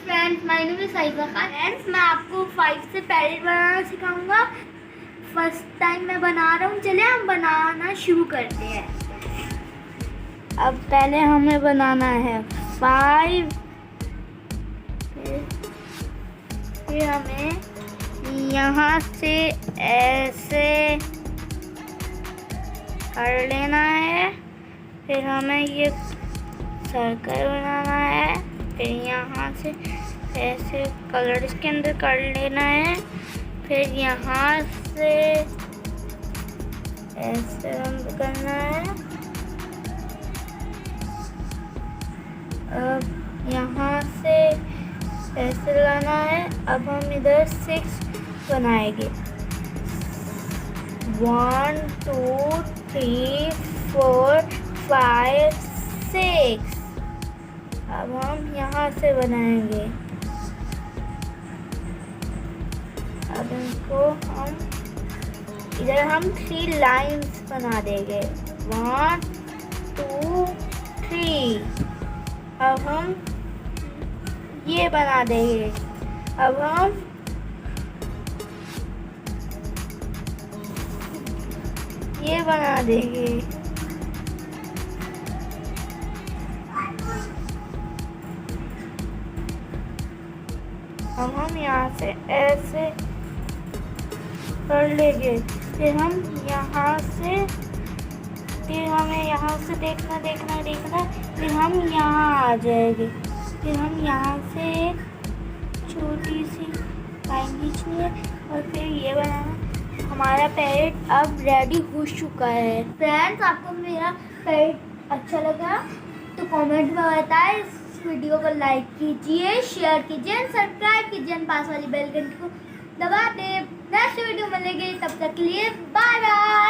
Friends, my name is cipher Khan. Friends, मैं आपको 5 से पैरेट बनाना सिखाऊंगा। फर्स्ट टाइम मैं बना रहा हूँ। चलिए हम बनाना शुरू करते हैं। अब पहले हमें बनाना है 5। फिर हमें यहाँ से ऐसे कर लेना है। फिर हमें ये सर्कल बनाना है। फिर यहाँ से ऐसे कलर इसके अंदर कर लेना है। फिर यहाँ से ऐसे रंग करना है। अब यहाँ से ऐसे लाना है। अब हम इधर 6 बनाएंगे। 1 2 3 4 5 6। अब हम यहाँ से बनाएंगे। अब इनको हम इधर हम 3 लाइंस बना देंगे। 1 2 3। अब हम ये बना देंगे। अब हम ये बना देंगे। अब हम यहाँ से ऐसे कर लेंगे। फिर हम यहाँ से फिर हमें यहाँ से देखना। फिर हम यहाँ आ जाएंगे। फिर हम यहाँ से एक छोटी सी लाइन खींचनी है और फिर ये बनाना। हमारा पैरेट अब रेडी हो चुका है। फ्रेंड्स, आपको मेरा पैरेट अच्छा लगा तो कमेंट में बताएं। इस वीडियो को लाइक कीजिए, शेयर कीजिए, सब्सक्राइब कीजिए, पास वाली बेल घंटी को दबा दें। नेक्स्ट वीडियो मिलेगी, तब तक के लिए बाय बाय।